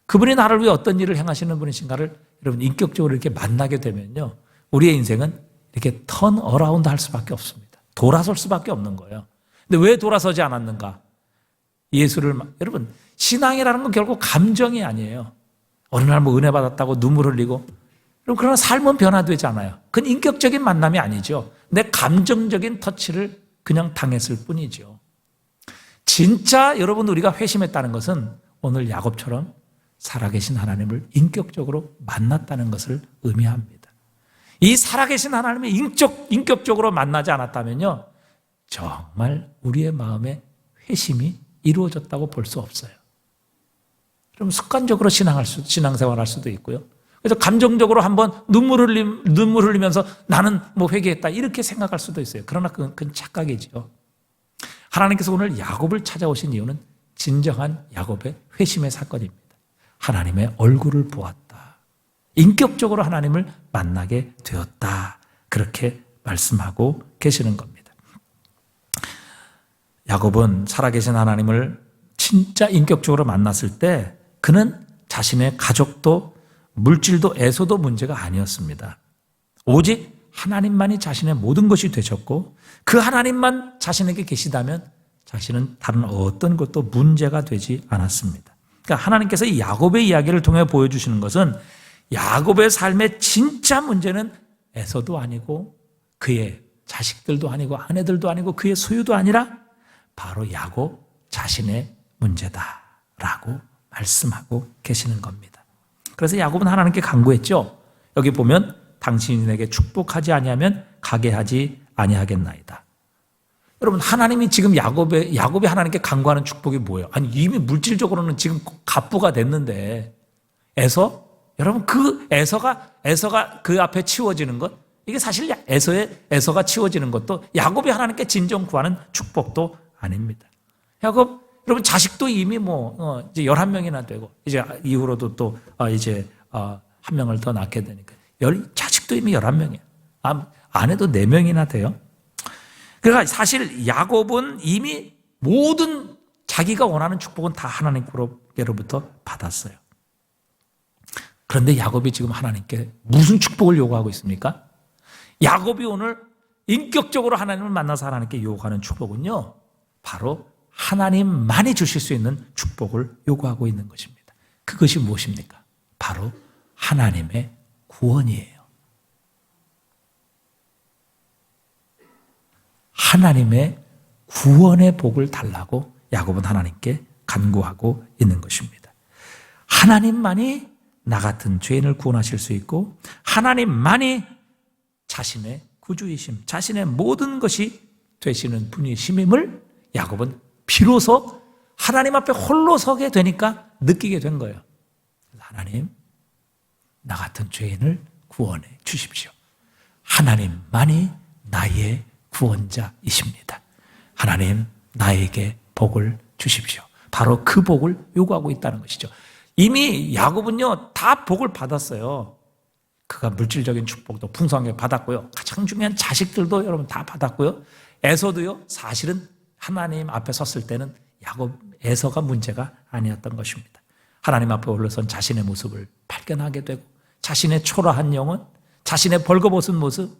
그분이 나를 위해 어떤 일을 행하시는 분이신가를 여러분 인격적으로 이렇게 만나게 되면요 우리의 인생은 이렇게 턴 어라운드 할 수밖에 없습니다. 돌아설 수밖에 없는 거예요. 근데 왜 돌아서지 않았는가? 여러분 신앙이라는 건 결국 감정이 아니에요. 어느 날 뭐 은혜 받았다고 눈물 흘리고 그러나 삶은 변화되지 않아요. 그건 인격적인 만남이 아니죠. 내 감정적인 터치를 그냥 당했을 뿐이죠. 진짜 여러분 우리가 회심했다는 것은 오늘 야곱처럼 살아계신 하나님을 인격적으로 만났다는 것을 의미합니다. 이 살아계신 하나님을 인격적으로 만나지 않았다면요 정말 우리의 마음에 회심이 이루어졌다고 볼 수 없어요. 그럼 습관적으로 신앙생활할 수도 있고요. 그래서 감정적으로 한번 눈물 흘리면서 나는 뭐 회개했다 이렇게 생각할 수도 있어요. 그러나 그건 착각이죠. 하나님께서 오늘 야곱을 찾아오신 이유는 진정한 야곱의 회심의 사건입니다. 하나님의 얼굴을 보았다. 인격적으로 하나님을 만나게 되었다. 그렇게 말씀하고 계시는 겁니다. 야곱은 살아계신 하나님을 진짜 인격적으로 만났을 때 그는 자신의 가족도 물질도 애소도 문제가 아니었습니다. 오직 하나님만이 자신의 모든 것이 되셨고 그 하나님만 자신에게 계시다면 자신은 다른 어떤 것도 문제가 되지 않았습니다. 그러니까 하나님께서 이 야곱의 이야기를 통해 보여주시는 것은 야곱의 삶의 진짜 문제는 에서도 아니고 그의 자식들도 아니고 아내들도 아니고 그의 소유도 아니라 바로 야곱 자신의 문제다라고 말씀하고 계시는 겁니다. 그래서 야곱은 하나님께 간구했죠. 여기 보면 당신이 내게 축복하지 아니하면 가게 하지 아니하겠나이다. 여러분 하나님이 지금 야곱이 하나님께 간구하는 축복이 뭐예요? 아니 이미 물질적으로는 지금 갑부가 됐는데 여러분 그 에서가 그 앞에 치워지는 것 이게 사실 에서가 치워지는 것도 야곱이 하나님께 진정 구하는 축복도 아닙니다. 여러분 자식도 이미 이제 11명이나 되고 이제 이후로도 또 이제 한 명을 더 낳게 되니까 자식도 이미 11명이에요. 아내도 4명이나 돼요. 그러니까 사실 야곱은 이미 모든 자기가 원하는 축복은 다 하나님께로부터 받았어요. 그런데 야곱이 지금 하나님께 무슨 축복을 요구하고 있습니까? 야곱이 오늘 인격적으로 하나님을 만나서 하나님께 요구하는 축복은요 바로 하나님만이 주실 수 있는 축복을 요구하고 있는 것입니다. 그것이 무엇입니까? 바로 하나님의 구원이에요. 하나님의 구원의 복을 달라고 야곱은 하나님께 간구하고 있는 것입니다. 하나님만이 나 같은 죄인을 구원하실 수 있고 하나님만이 자신의 구주이심, 자신의 모든 것이 되시는 분이심임을 야곱은 비로소 하나님 앞에 홀로 서게 되니까 느끼게 된 거예요. 하나님, 나 같은 죄인을 구원해 주십시오. 하나님만이 나의 구원자이십니다. 하나님, 나에게 복을 주십시오. 바로 그 복을 요구하고 있다는 것이죠. 이미 야곱은요, 다 복을 받았어요. 그가 물질적인 축복도 풍성하게 받았고요. 가장 중요한 자식들도 여러분 다 받았고요. 에서도요, 사실은 하나님 앞에 섰을 때는 에서가 문제가 아니었던 것입니다. 하나님 앞에 올라선 자신의 모습을 발견하게 되고, 자신의 초라한 영혼, 자신의 벌거벗은 모습,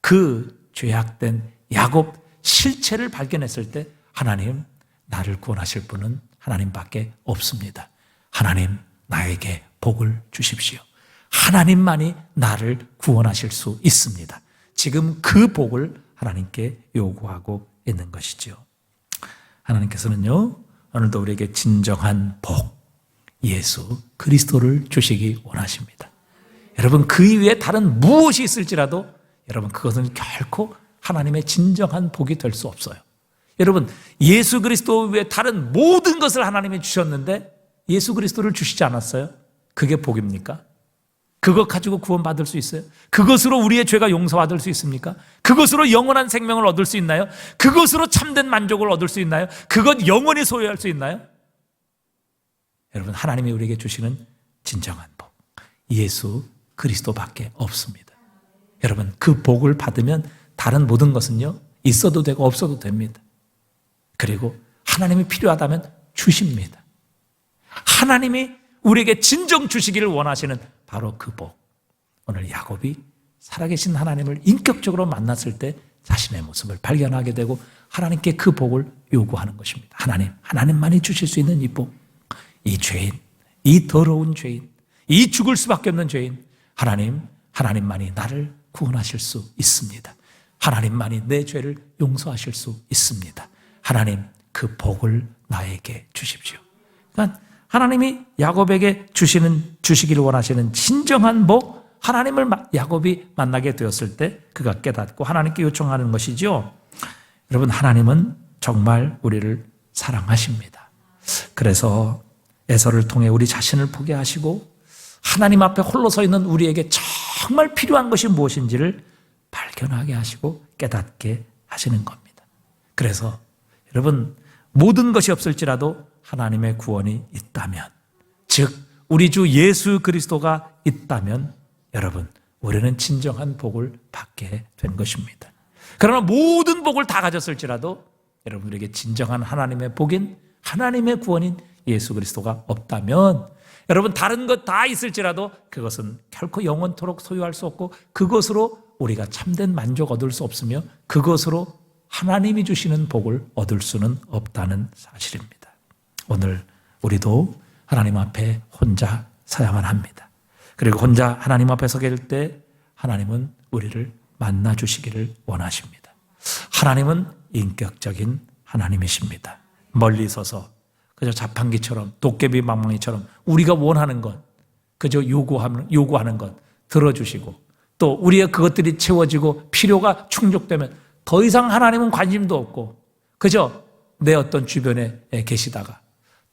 그 죄악된 야곱 실체를 발견했을 때 하나님, 나를 구원하실 분은 하나님밖에 없습니다. 하나님, 나에게 복을 주십시오. 하나님만이 나를 구원하실 수 있습니다. 지금 그 복을 하나님께 요구하고 있는 것이죠. 하나님께서는요, 오늘도 우리에게 진정한 복, 예수 그리스도를 주시기 원하십니다. 여러분, 그 이외에 다른 무엇이 있을지라도 여러분, 그것은 결코 하나님의 진정한 복이 될 수 없어요. 여러분, 예수 그리스도 외에 다른 모든 것을 하나님이 주셨는데 예수 그리스도를 주시지 않았어요? 그게 복입니까? 그것 가지고 구원받을 수 있어요? 그것으로 우리의 죄가 용서받을 수 있습니까? 그것으로 영원한 생명을 얻을 수 있나요? 그것으로 참된 만족을 얻을 수 있나요? 그것 영원히 소유할 수 있나요? 여러분, 하나님이 우리에게 주시는 진정한 복, 예수 그리스도밖에 없습니다. 여러분, 그 복을 받으면 다른 모든 것은요, 있어도 되고 없어도 됩니다. 그리고 하나님이 필요하다면 주십니다. 하나님이 우리에게 진정 주시기를 원하시는 바로 그 복. 오늘 야곱이 살아계신 하나님을 인격적으로 만났을 때 자신의 모습을 발견하게 되고 하나님께 그 복을 요구하는 것입니다. 하나님만이 주실 수 있는 이 복, 이 죄인, 이 더러운 죄인, 이 죽을 수밖에 없는 죄인, 하나님만이 나를 구원하실 수 있습니다. 하나님만이 내 죄를 용서하실 수 있습니다. 하나님, 그 복을 나에게 주십시오. 그러니까 하나님이 야곱에게 주시기를 원하시는 진정한 복, 하나님을 야곱이 만나게 되었을 때 그가 깨닫고 하나님께 요청하는 것이죠. 여러분, 하나님은 정말 우리를 사랑하십니다. 그래서 에서를 통해 우리 자신을 보게 하시고 하나님 앞에 홀로 서 있는 우리에게 정말 필요한 것이 무엇인지를 발견하게 하시고 깨닫게 하시는 겁니다. 그래서 여러분, 모든 것이 없을지라도 하나님의 구원이 있다면, 즉 우리 주 예수 그리스도가 있다면 여러분, 우리는 진정한 복을 받게 된 것입니다. 그러나 모든 복을 다 가졌을지라도 여러분들에게 진정한 하나님의 복인, 하나님의 구원인 예수 그리스도가 없다면 여러분, 다른 것 다 있을지라도 그것은 결코 영원토록 소유할 수 없고 그것으로 우리가 참된 만족 얻을 수 없으며 그것으로 하나님이 주시는 복을 얻을 수는 없다는 사실입니다. 오늘 우리도 하나님 앞에 혼자 서야만 합니다. 그리고 혼자 하나님 앞에 서게 될 때 하나님은 우리를 만나 주시기를 원하십니다. 하나님은 인격적인 하나님이십니다. 멀리 서서 그저 자판기처럼 도깨비 망망이처럼 우리가 원하는 것, 그저 요구하는 것 들어주시고 또 우리의 그것들이 채워지고 필요가 충족되면 더 이상 하나님은 관심도 없고 그저 내 어떤 주변에 계시다가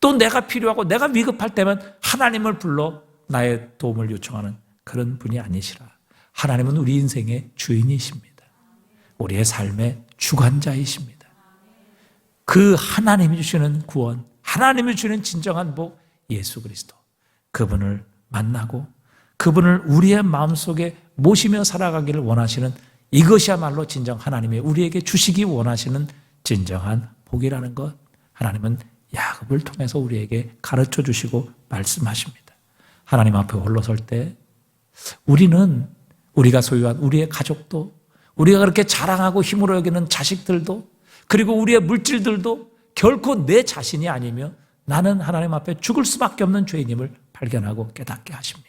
또 내가 필요하고 내가 위급할 때면 하나님을 불러 나의 도움을 요청하는 그런 분이 아니시라. 하나님은 우리 인생의 주인이십니다. 우리의 삶의 주관자이십니다. 그 하나님이 주시는 구원, 하나님이 주시는 진정한 복, 예수 그리스도, 그분을 만나고 그분을 우리의 마음속에 모시며 살아가기를 원하시는 이것이야말로 진정 하나님이 우리에게 주시기 원하시는 진정한 복이라는 것, 하나님은 야곱을 통해서 우리에게 가르쳐 주시고 말씀하십니다. 하나님 앞에 홀로 설 때 우리는 우리가 소유한 우리의 가족도, 우리가 그렇게 자랑하고 힘으로 여기는 자식들도, 그리고 우리의 물질들도 결코 내 자신이 아니며 나는 하나님 앞에 죽을 수밖에 없는 죄인임을 발견하고 깨닫게 하십니다.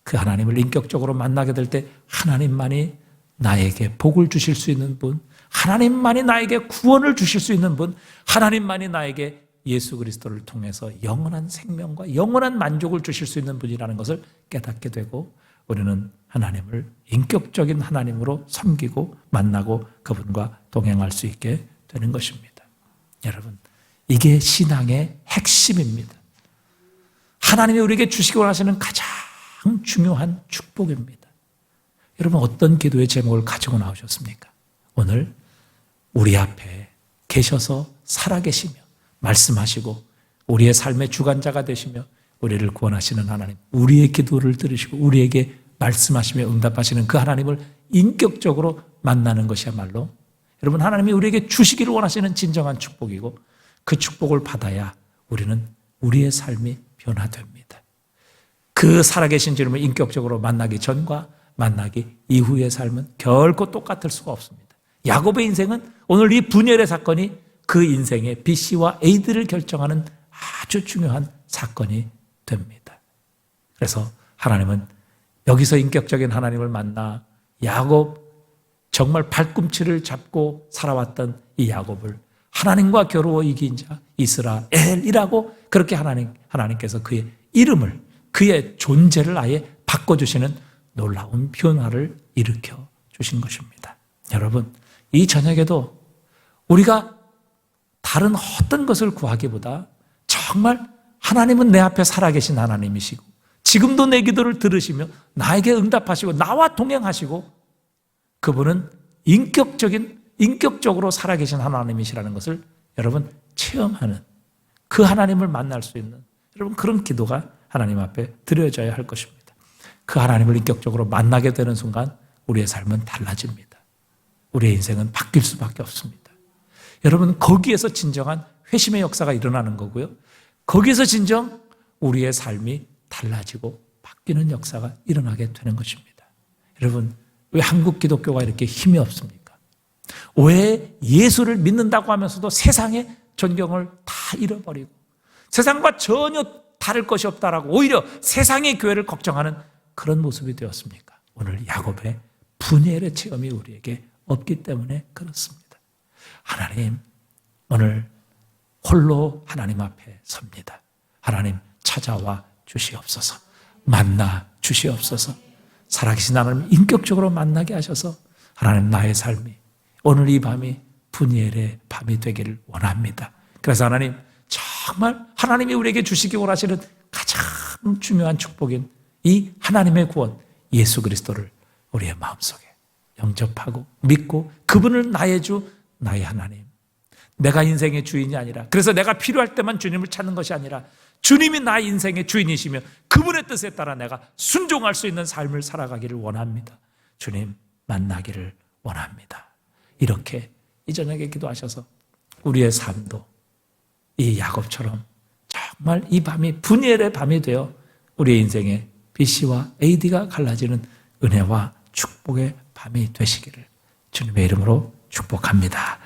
그 하나님을 인격적으로 만나게 될 때 하나님만이 나에게 복을 주실 수 있는 분, 하나님만이 나에게 구원을 주실 수 있는 분, 하나님만이 나에게 예수 그리스도를 통해서 영원한 생명과 영원한 만족을 주실 수 있는 분이라는 것을 깨닫게 되고 우리는 하나님을 인격적인 하나님으로 섬기고 만나고 그분과 동행할 수 있게 되는 것입니다. 여러분, 이게 신앙의 핵심입니다. 하나님이 우리에게 주시기 원하시는 가장 중요한 축복입니다. 여러분, 어떤 기도의 제목을 가지고 나오셨습니까? 오늘 우리 앞에 계셔서 살아계시며 말씀하시고 우리의 삶의 주관자가 되시며 우리를 구원하시는 하나님, 우리의 기도를 들으시고 우리에게 말씀하시며 응답하시는 그 하나님을 인격적으로 만나는 것이야말로 여러분 하나님이 우리에게 주시기를 원하시는 진정한 축복이고 그 축복을 받아야 우리는 우리의 삶이 변화됩니다. 그 살아계신 주님을 인격적으로 만나기 전과 만나기 이후의 삶은 결코 똑같을 수가 없습니다. 야곱의 인생은 오늘 이 분열의 사건이 그 인생의 BC와 AD를 결정하는 아주 중요한 사건이 됩니다. 그래서 하나님은 여기서 인격적인 하나님을 만나 야곱, 정말 발꿈치를 잡고 살아왔던 이 야곱을 하나님과 겨루어 이긴 자 이스라엘이라고 그렇게 하나님께서 그의 이름을, 그의 존재를 아예 바꿔주시는 놀라운 변화를 일으켜 주신 것입니다. 여러분, 이 저녁에도 우리가 다른 어떤 것을 구하기보다 정말 하나님은 내 앞에 살아계신 하나님이시고 지금도 내 기도를 들으시며 나에게 응답하시고 나와 동행하시고 그분은 인격적으로 살아계신 하나님이시라는 것을 여러분 체험하는, 그 하나님을 만날 수 있는 여러분 그런 기도가 하나님 앞에 드려져야 할 것입니다. 그 하나님을 인격적으로 만나게 되는 순간 우리의 삶은 달라집니다. 우리의 인생은 바뀔 수밖에 없습니다. 여러분, 거기에서 진정한 회심의 역사가 일어나는 거고요. 거기에서 진정 우리의 삶이 달라지고 바뀌는 역사가 일어나게 되는 것입니다. 여러분, 왜 한국 기독교가 이렇게 힘이 없습니까? 왜 예수를 믿는다고 하면서도 세상의 존경을 다 잃어버리고 세상과 전혀 다를 것이 없다라고 오히려 세상의 교회를 걱정하는 그런 모습이 되었습니까? 오늘 야곱의 분열의 체험이 우리에게 없기 때문에 그렇습니다. 하나님, 오늘 홀로 하나님 앞에 섭니다. 하나님 찾아와 주시옵소서. 만나 주시옵소서. 살아계신 하나님 인격적으로 만나게 하셔서 하나님 나의 삶이 오늘 이 밤이 분이엘의 밤이 되기를 원합니다. 그래서 하나님 정말 하나님이 우리에게 주시기 원하시는 가장 중요한 축복인 이 하나님의 구원 예수 그리스도를 우리의 마음속에 영접하고 믿고 그분을 나의 주, 나의 하나님, 내가 인생의 주인이 아니라 그래서 내가 필요할 때만 주님을 찾는 것이 아니라 주님이 나의 인생의 주인이시며 그분의 뜻에 따라 내가 순종할 수 있는 삶을 살아가기를 원합니다. 주님 만나기를 원합니다. 이렇게 이 저녁에 기도하셔서 우리의 삶도 이 야곱처럼 정말 이 밤이 분이엘의 밤이 되어 우리의 인생의 BC와 AD가 갈라지는 은혜와 축복의 밤이 되시기를 주님의 이름으로 축복합니다.